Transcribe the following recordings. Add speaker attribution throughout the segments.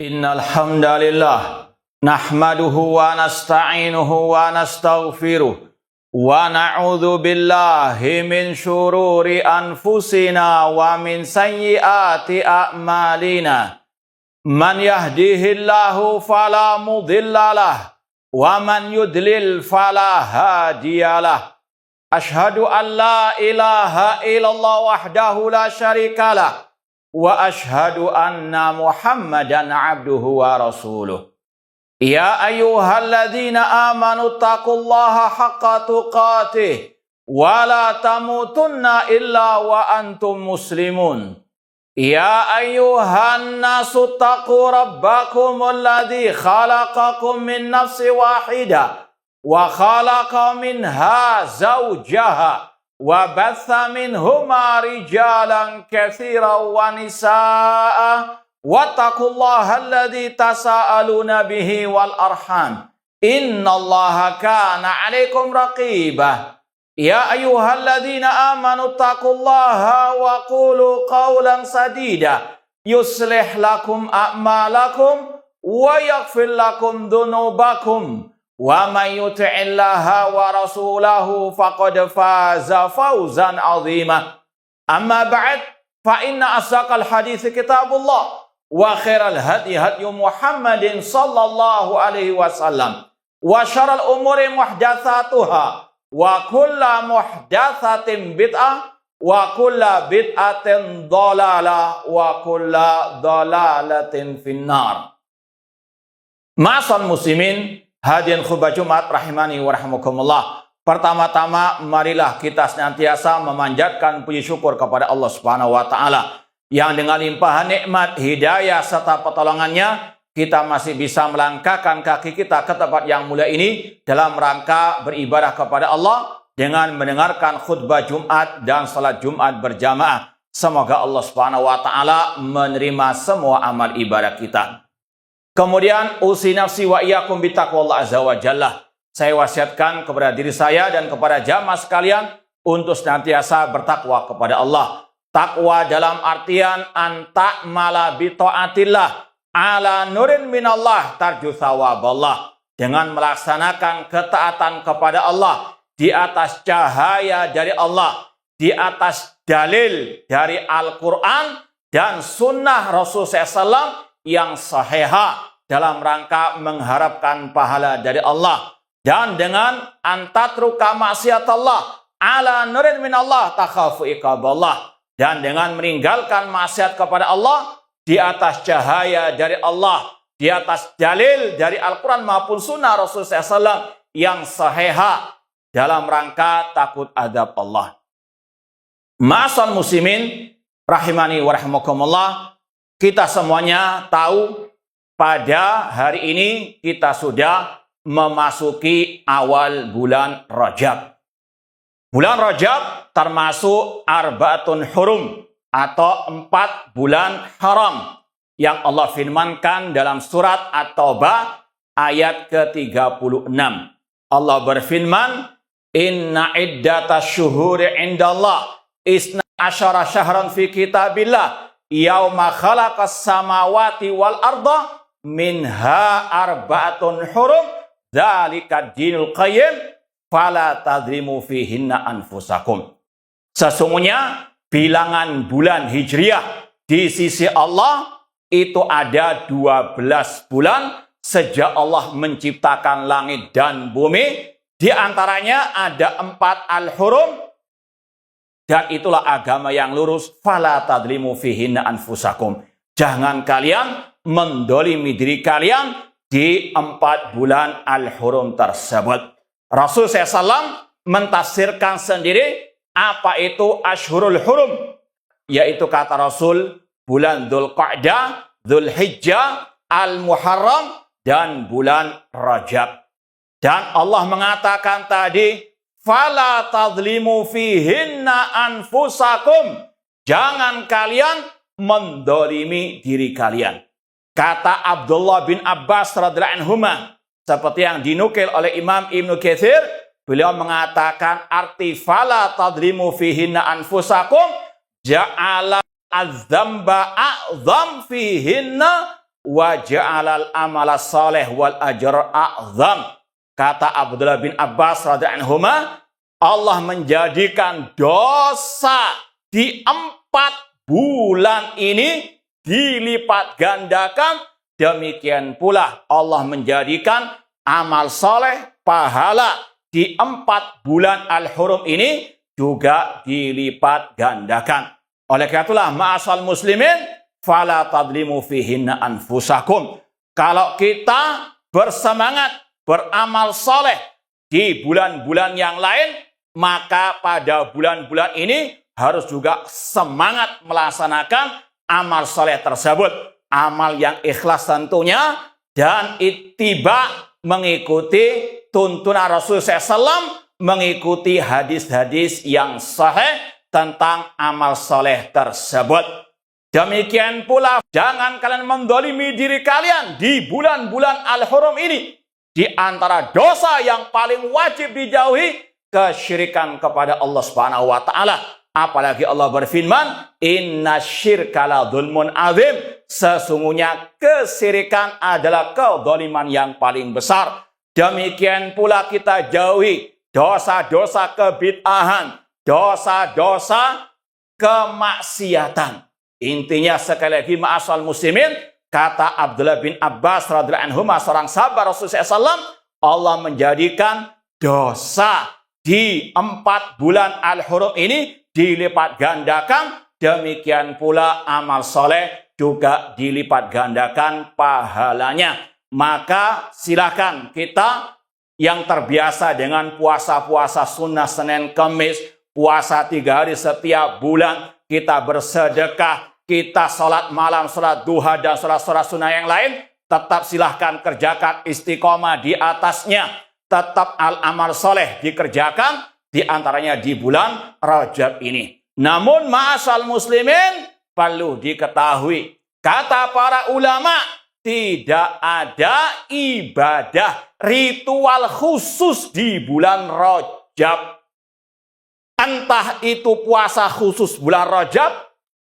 Speaker 1: Innal hamdalillah nahmaduhu wa nasta'inuhu wa nastaghfiruh wa na'udzu billahi min syururi anfusina wa min sayyiati a'malina. Man yahdihillahu fala mudhillalah wa man yudlil fala hadiyalah. Ashhadu an la ilaha illallah wahdahu la syarikalah wa ashhadu anna Muhammadan abduhu wa rasuluh. Ya ayyuhalladzina amanu taqullaha haqqa tuqatih wa la tamutunna illa wa antum muslimun. Ya ayyuhan nasu taqu rabbakumul ladzi khalaqakum min nafsin wahidah wa khalaqa minha zawjaha wa batha minhuma rijalan katsiran wa nisaa wattaqullaha alladzi tasaaluna bihi wal arham innallaha kana 'alaikum raqibah. Ya ayyuhalladzina amanu taqullaha wa qulu qawlan sadida yuslih lakum a'malakum wa yaghfir lakum dhunubakum wa may yuti'illaha wa rasulahu faqad faza fawzan 'azima. Amma ba'd, fa inna asdaqal hadits kitabullah wa khairal hadi hadyu Muhammadin sallallahu alaihi wasallam wa syarrul umuri muhdatsatuha wa kullu muhdatsatin bid'ah wa kullu bid'atin dhalalah wa kullu dhalalatin finnar. Ma'asal muslimin, hadirin khutbah Jumat rahimani wa rahmakumullah. Pertama-tama marilah kita senantiasa memanjatkan puji syukur kepada Allah Subhanahu wa taala yang dengan limpahan nikmat, hidayah serta pertolongannya kita masih bisa melangkahkan kaki kita ke tempat yang mulia ini dalam rangka beribadah kepada Allah dengan mendengarkan khutbah Jumat dan salat Jumat berjamaah. Semoga Allah Subhanahu wa taala menerima semua amal ibadah kita. Kemudian usi nafsi wa iyyakum bittaqwallah azza wa jalla. Saya wasiatkan kepada diri saya dan kepada jamaah sekalian untuk senantiasa bertakwa kepada Allah. Takwa dalam artian anta'mala bi taatillah ala nurin minallah tarju thawaballah, dengan melaksanakan ketaatan kepada Allah di atas cahaya dari Allah, di atas dalil dari Al-Quran dan sunnah Rasul SAW yang sahihah dalam rangka mengharapkan pahala dari Allah, dan dengan antatruka maksiat Allah ala nurin minallah takhafu iqaballah, dan dengan meninggalkan maksiat kepada Allah di atas cahaya dari Allah, di atas dalil dari Al-Quran maupun sunnah Rasul SAW yang sahihah dalam rangka takut azab Allah. Ma'asal muslimin rahimani wa rahmakumullah, kita semuanya tahu pada hari ini kita sudah memasuki awal bulan Rajab. Bulan Rajab termasuk Arba'atun Hurum atau 4 bulan haram yang Allah firmankan dalam surat At-Taubah ayat ke-36. Allah berfirman, "Inna iddatasy syuhuri 'indallah isna asyara syahran fi kitabillah yauma khalaqas samawati wal arda minha arba'atun hurum dzalika dinul qayyim fala tadrimu fihinna anfusakum." Sesungguhnya bilangan bulan Hijriah di sisi Allah itu ada 12 bulan sejak Allah menciptakan langit dan bumi. Di antaranya ada 4 al-hurum, dan itulah agama yang lurus. Fala tadlimu fihinna anfusakum. Jangan kalian mendolimi diri kalian di 4 bulan al-hurum tersebut. Rasul SAW mentafsirkan sendiri apa itu Ashhurul Hurum, yaitu kata Rasul bulan Dzulqa'dah, Dzulhijjah, Al-Muharram, dan bulan Rajab. Dan Allah mengatakan tadi, "Fala tadlimu fihinna anfusakum." Jangan kalian mendolimi diri kalian. Kata Abdullah bin Abbas radhiyallahu anhuma, seperti yang dinukil oleh Imam Ibnu Katsir, beliau mengatakan arti fala tadlimu fihinna anfusakum ja'ala az-dzamba a'zam fihinna wa ja'alal amala salih wal ajr a'zam. Kata Abdullah bin Abbas radhiyallahu anhuma, Allah menjadikan dosa di 4 bulan ini dilipat gandakan. Demikian pula Allah menjadikan amal soleh, pahala di 4 bulan Al-Hurum ini juga dilipat gandakan. Oleh karena itulah ma'asal muslimin, fala tadlimu fihinna anfusakum. Kalau kita bersemangat beramal soleh di bulan-bulan yang lain, maka pada bulan-bulan ini harus juga semangat melaksanakan amal soleh tersebut. Amal yang ikhlas tentunya, dan ittiba, mengikuti tuntunan Rasulullah SAW, mengikuti hadis-hadis yang sahih tentang amal soleh tersebut. Demikian pula, jangan kalian mendolimi diri kalian di bulan-bulan Al-Hurum ini. Di antara dosa yang paling wajib dijauhi, kesyirikan kepada Allah Subhanahu wa Ta'ala. Apalagi Allah berfirman, inna syirka la dzulmun azim. Sesungguhnya kesyirikan adalah kedzaliman yang paling besar. Demikian pula kita jauhi dosa-dosa kebid'ahan, dosa-dosa kemaksiatan. Intinya sekali lagi ma'asal muslimin, kata Abdullah bin Abbas radhiyallahu anhu, seorang sahabat Rasulullah SAW, Allah menjadikan dosa di 4 bulan Al-Hurum ini dilipat gandakan. Demikian pula amal soleh juga dilipat gandakan pahalanya. Maka silakan kita yang terbiasa dengan puasa-puasa sunnah Senin Kamis, puasa 3 hari setiap bulan, kita bersedekah, kita sholat malam, sholat duha, dan sholat-sholat sunnah yang lain, tetap silahkan kerjakan istiqomah di atasnya. Tetap al-amal soleh dikerjakan, di antaranya di bulan Rajab ini. Namun ma'asal muslimin, perlu diketahui, kata para ulama, tidak ada ibadah ritual khusus di bulan Rajab. Entah itu puasa khusus bulan Rajab,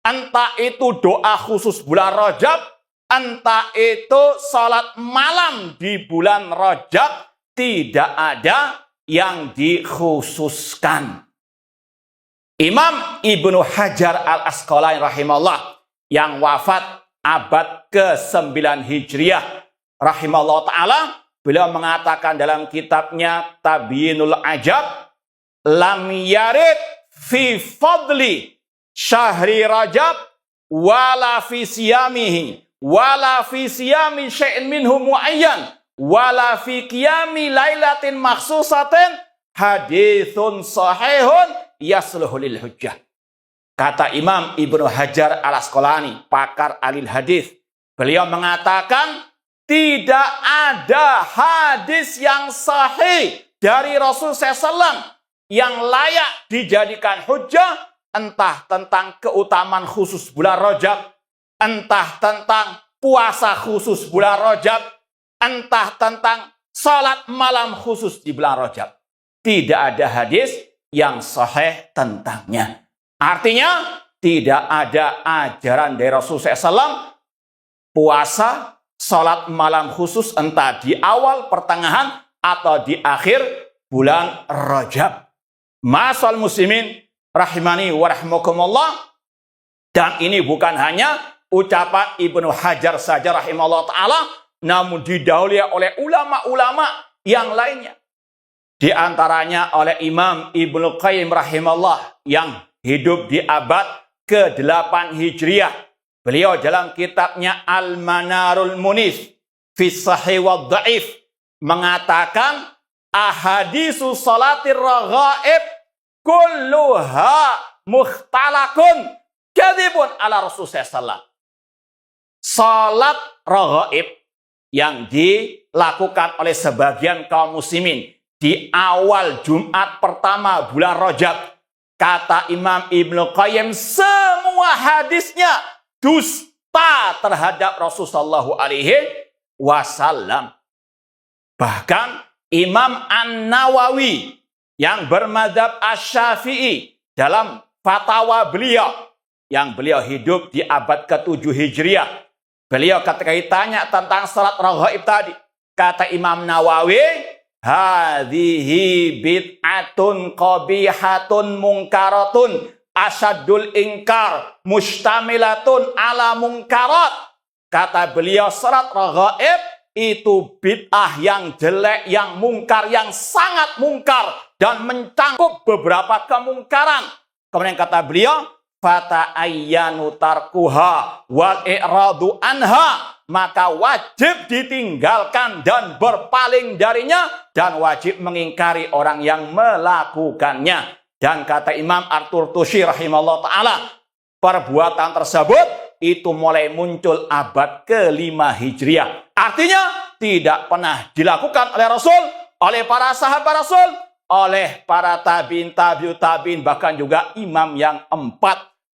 Speaker 1: entah itu doa khusus bulan Rajab, entah itu salat malam di bulan Rajab, tidak ada yang dikhususkan. Imam Ibnu Hajar Al-Asqalani rahimahullah, yang wafat abad ke-9 Hijriah rahimahullah ta'ala, beliau mengatakan dalam kitabnya Tabyinul Ajab, lam yarid fi fadli syahri Rajab wala fi siyamihi wala fi siyami syai'in minhu muayyan wala fi qiyami lailatin makhsusatin hadithun sahihun yasluhu lil hujjah. Kata Imam Ibnu Hajar Al-Asqalani, pakar alil hadis, beliau mengatakan tidak ada hadis yang sahih dari Rasul SAW yang layak dijadikan hujjah, entah tentang keutamaan khusus bulan Rajab, entah tentang puasa khusus bulan Rajab, entah tentang salat malam khusus di bulan Rajab. Tidak ada hadis yang sahih tentangnya. Artinya tidak ada ajaran dari Rasulullah SAW puasa, salat malam khusus entah di awal, pertengahan, atau di akhir bulan Rajab. Ma'asal muslimin rahimani wa rahimakumullah. Dan ini bukan hanya ucapan Ibnu Hajar saja rahimahullah ta'ala, namun didahului oleh ulama-ulama yang lainnya. Di antaranya oleh Imam Ibnu Qayyim rahimahullah yang hidup di abad ke-8 Hijriah. Beliau dalam kitabnya Al-Manarul Munif fi Sahih wa Dhaif mengatakan ahadisu salatir raghaib kulluha mukhtalakun kadhibun ala Rasulullah sallallahu. Salat raghaib yang dilakukan oleh sebagian kaum muslimin di awal Jumat pertama bulan Rajab, kata Imam Ibnu Qayyim, semua hadisnya dusta terhadap Rasulullah SAW. Bahkan Imam An-Nawawi yang bermadzhab Asy-Syafi'i dalam fatwa beliau, yang beliau hidup di abad ke-7 Hijriah, Beliau ketika ditanya tentang salat raghaib tadi, kata Imam Nawawi, hadhihi bid'atun qabihatun munkaratun asyadul ingkar mustamilatun ala munkarat. Kata beliau, salat raghaib itu bid'ah yang jelek, yang mungkar, yang sangat mungkar dan mencakup beberapa kemungkaran. Kemudian kata beliau, fata ayyanu tarkuha wal i'radu anha, maka wajib ditinggalkan dan berpaling darinya dan wajib mengingkari orang yang melakukannya. Dan kata Imam At-Turtusi rahimahullah ta'ala, perbuatan tersebut itu mulai muncul abad ke-5 Hijriah. Artinya tidak pernah dilakukan oleh Rasul, oleh para sahabat Rasul, oleh para tabi'in, tabi'ut tabi'in, bahkan juga imam yang 4.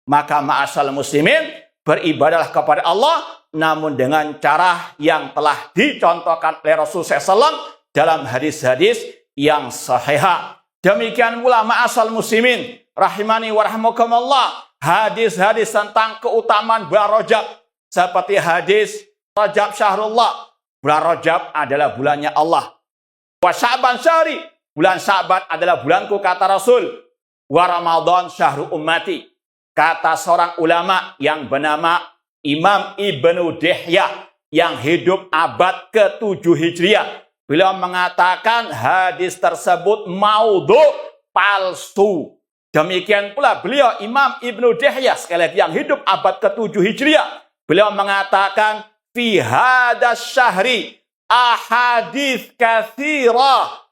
Speaker 1: Maka ma'asyal muslimin, beribadahlah kepada Allah, namun dengan cara yang telah dicontohkan oleh Rasul SAW dalam hadis-hadis yang sahihah. Demikian pula ma'asyal muslimin, rahimani wa rahmukumullah, hadis-hadis tentang keutamaan bulan Rajab, seperti hadis Rajab syahrullah, bulan Rajab adalah bulannya Allah. Wa Sya'ban syahri, bulan Sya'ban adalah bulanku, kata Rasul. Wa Ramadan syahru ummati, kata seorang ulama yang bernama Imam Ibnu Dihyah yang hidup abad ke-7 Hijriah. Beliau mengatakan hadis tersebut maudhu, palsu. Demikian pula beliau Imam Ibnu Dihyah, sekali lagi yang hidup abad ke-7 Hijriah. Beliau mengatakan fi hadas syahri ahadits katsirah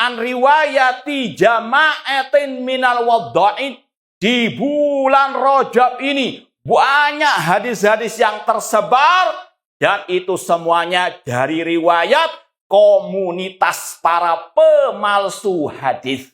Speaker 1: an riwayati jama'atin minal wadda'in. Di bulan Rajab ini banyak hadis-hadis yang tersebar dan itu semuanya dari riwayat komunitas para pemalsu hadis.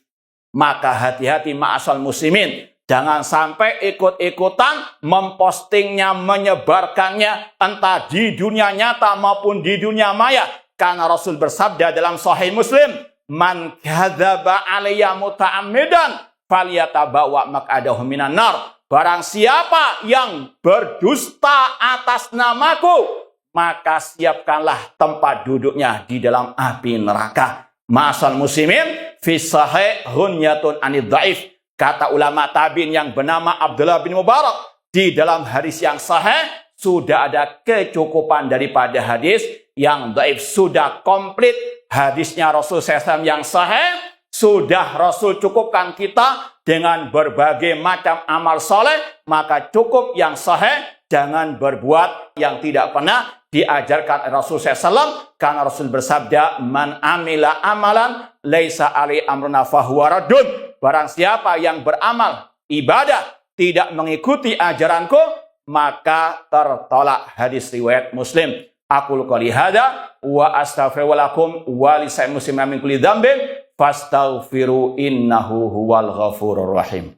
Speaker 1: Maka hati-hati ma'asyal muslimin, jangan sampai ikut-ikutan mempostingnya, menyebarkannya, entah di dunia nyata maupun di dunia maya. Karena Rasul bersabda dalam Sahih Muslim, man kadzaba alayya muta'ammidan falyatabawa maq'adahu minan nar. Barang siapa yang berdusta atas namaku, maka siapkanlah tempat duduknya di dalam api neraka. Ma'asyal muslimin, fi sahih hunyatun anid dhaif. Kata ulama tabi'in yang bernama Abdullah bin Mubarak, di dalam hadis yang sahih sudah ada kecukupan daripada hadis yang dhaif. Sudah komplit hadisnya Rasul SAW yang sahih, sudah Rasul cukupkan kita dengan berbagai macam amal soleh, maka cukup yang sahih, jangan berbuat yang tidak pernah diajarkan Rasul SAW. Karena Rasul bersabda, man amila amalan laisa alai amruna fahuwa raddun. Barang siapa yang beramal ibadah tidak mengikuti ajaranku, maka tertolak. Hadis riwayat Muslim. Aqulu qouli hadza wa astaghfirullakum wa lisa'il muslimin min kulli dzambin fastaghfiru innahu huwal ghafurur rahim.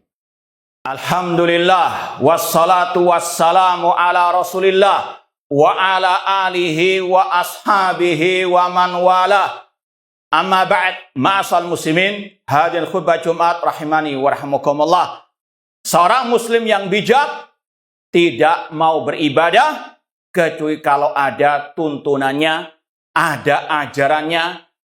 Speaker 1: Alhamdulillah wassalatu wassalamu ala Rasulillah wa ala alihi wa ashabihi wa man wala. Amma ba'd, ma'asal muslimin, hadirin khutbah Jumat rahimani wa rahmukumullah. Seorang muslim yang bijak tidak mau beribadah kecuali kalau ada tuntunannya, ada ajarannya,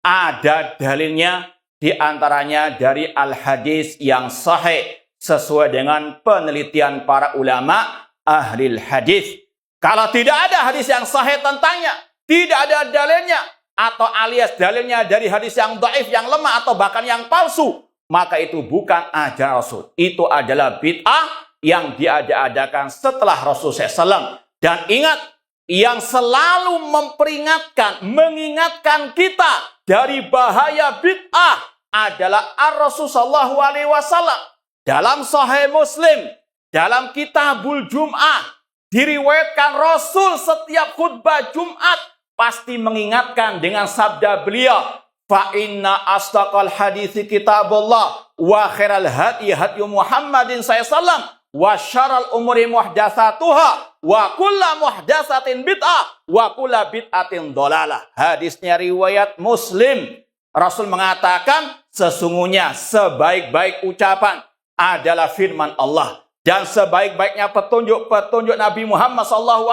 Speaker 1: ada dalilnya, di antaranya dari al-hadis yang sahih sesuai dengan penelitian para ulama ahli hadis. Kalau tidak ada hadis yang sahih tentangnya, tidak ada dalilnya, atau alias dalilnya dari hadis yang dhaif, yang lemah, atau bahkan yang palsu, maka itu bukan ajaran Rasul. Itu adalah bid'ah yang diada-adakan setelah Rasul SAW. Dan ingat, yang selalu memperingatkan, mengingatkan kita dari bahaya bid'ah adalah Ar-Rasul sallallahu alaihi wasallam. Dalam Sahih Muslim, dalam Kitabul Jum'ah, diriwayatkan Rasul setiap khutbah Jumat pasti mengingatkan dengan sabda beliau, fa inna asdaqal hadithi kitabullah wa khairal hadi hadyu Muhammadin sallallahu wa syarrul umuri muhdatsatuha wa kullu muhdatsatin bid'ah wa kullu bid'atin dhalalah. Hadisnya riwayat Muslim. Rasul mengatakan sesungguhnya sebaik-baik ucapan adalah firman Allah dan sebaik-baiknya petunjuk Nabi Muhammad SAW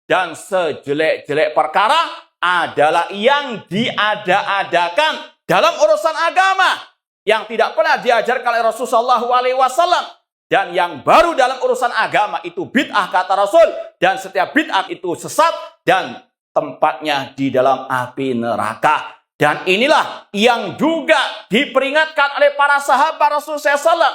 Speaker 1: dan sejelek-jelek perkara adalah yang diada-adakan dalam urusan agama yang tidak pernah diajarkan oleh Rasulullah SAW. Dan yang baru dalam urusan agama itu bid'ah kata Rasul. Dan setiap bid'ah itu sesat dan tempatnya di dalam api neraka. Dan inilah yang juga diperingatkan oleh para sahabat Rasulullah SAW.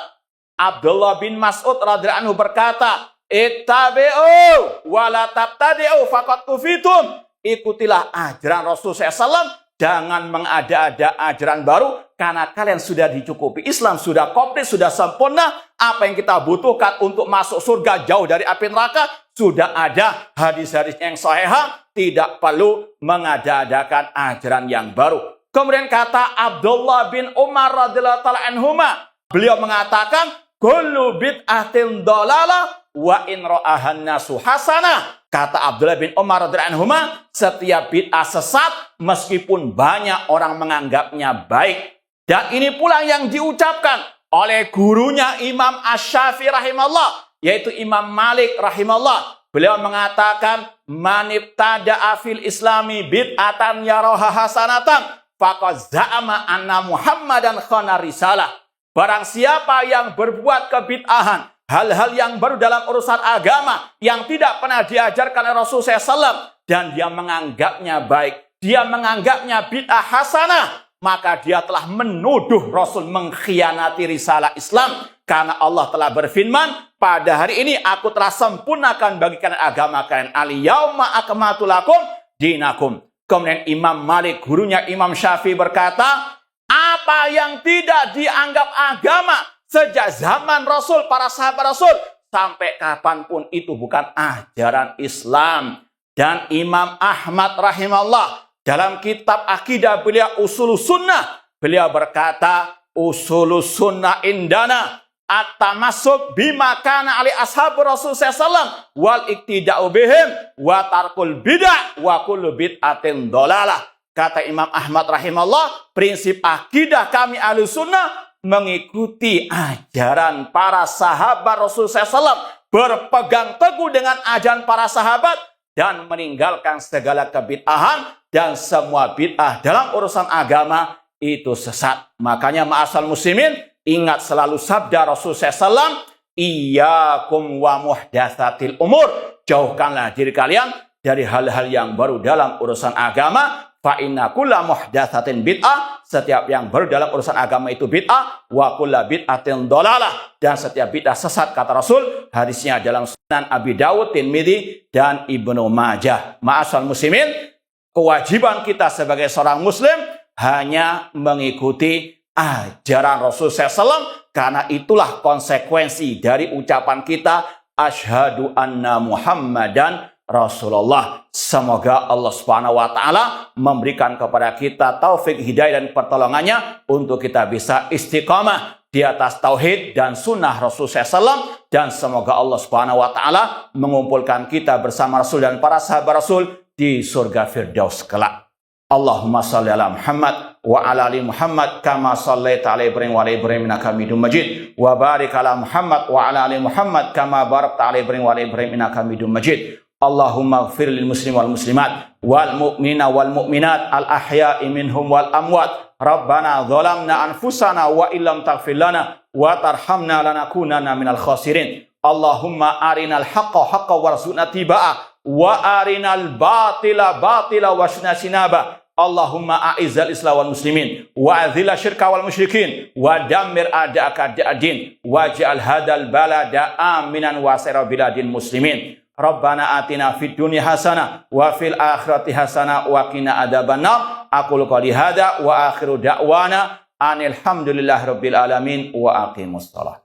Speaker 1: Abdullah bin Mas'ud radhiyallahu anhu berkata, "Ittabi'u wa la tabtadi'u faqad kufitum." Ikutilah ajaran Rasulullah SAW. Jangan mengada-ada ajaran baru, karena kalian sudah dicukupi. Islam sudah komplit, sudah sempurna. Apa yang kita butuhkan untuk masuk surga jauh dari api neraka, sudah ada hadis-hadis yang sahih. Tidak perlu mengada-adakan ajaran yang baru. Kemudian kata Abdullah bin Umar radhiyallahu ta'ala anhuma, beliau mengatakan, kullu bid'atin dhalalah wa in ra'ahan nasu hasanah. Kata Abdullah bin Umar radhiyallahu anhuma, setiap bid'ah sesat meskipun banyak orang menganggapnya baik. Dan ini pula yang diucapkan oleh gurunya Imam Asy-Syafi'i rahimahullah, yaitu Imam Malik rahimahullah. Beliau mengatakan, man ibtada'a fil islami bid'atan yaraha hasanatan faqad za'ama anna Muhammadan khana risalah. Barang siapa yang berbuat kebid'ahan, hal-hal yang baru dalam urusan agama yang tidak pernah diajarkan oleh Rasulullah SAW, dan dia menganggapnya baik, dia menganggapnya bid'ah hasanah, maka dia telah menuduh Rasul mengkhianati risalah Islam. Karena Allah telah berfirman, pada hari ini aku telah sempurnakan bagi kalian agama kalian. Al-yauma akmaltu lakum dinakum. Kemudian Imam Malik, gurunya Imam Syafi'i berkata, apa yang tidak dianggap agama sejak zaman Rasul, para sahabat Rasul, sampai kapanpun itu bukan ajaran Islam. Dan Imam Ahmad rahimahullah, dalam kitab akidah beliau Ushulus Sunnah, beliau berkata, Ushulus Sunnah indana at-tamassuk bima kana ali ashabu Rasul sallallahu wal iktida'u bihim wa tarkul bid'ah wa kullu bid'atin dhalalah. Kata Imam Ahmad rahimahullah, prinsip akidah kami Ahlussunnah mengikuti ajaran para sahabat Rasul sallallahu, berpegang teguh dengan ajaran para sahabat dan meninggalkan segala kebid'ahan, dan semua bid'ah dalam urusan agama itu sesat. Makanya ma'asal muslimin, ingat selalu sabda Rasul SAW, iyyakum wa muhdatsatil umur. Jauhkanlah diri kalian dari hal-hal yang baru dalam urusan agama. Fa inna kulla muhdatsatin bid'ah. Setiap yang baru dalam urusan agama itu bid'ah. Wa kulla bid'atin dhalalah. Dan setiap bid'ah sesat, kata Rasul. Hadisnya dalam Sunan Abi Dawud, Tirmidzi, dan Ibnu Majah. Ma'asal muslimin, kewajiban kita sebagai seorang muslim hanya mengikuti ajaran Rasul SAW, karena itulah konsekuensi dari ucapan kita asyhadu anna Muhammadan Rasulullah. Semoga Allah Subhanahu wa taala memberikan kepada kita taufik, hidayah, dan pertolongannya untuk kita bisa istiqamah di atas tauhid dan sunnah Rasul SAW, dan semoga Allah Subhanahu wa taala mengumpulkan kita bersama Rasul dan para sahabat Rasul di surga Firdaus kelak. Allahumma salli ala Muhammad wa ala ali Muhammad kama sallaita ala Ibrahim wa ala Ibrahim innaka Hamidum Majid, wa barik ala Muhammad wa ala ali Muhammad kama barakta ala Ibrahim wa ala Ibrahim innaka Hamidum Majid. Allahumma ighfir lil muslimin wal muslimat wal mu'minina wal mu'minat al ahya'i minhum wal amwat. Rabbana zalamna anfusana wa illam taghfir lana wa tarhamna lanakunanna minal khasirin. Allahumma arinal haqqa haqqan warzuqna tiba'ah wa arinal batila batila wasna sinaba. Allahumma a'izzal islam wal muslimin wa adhil syirka wal musyrikin wa dammir a'da'aka a'da'ad-din waj'al hadzal balada aminan wa sa'ira biladil muslimin. Rabbana atina fid dunya hasanah wa fil akhirati hasanah wa qina adzabannar. Aqulu qouli hadza wa akhiru da'wana anil hamdulillahi rabbil alamin wa aqimus shalah.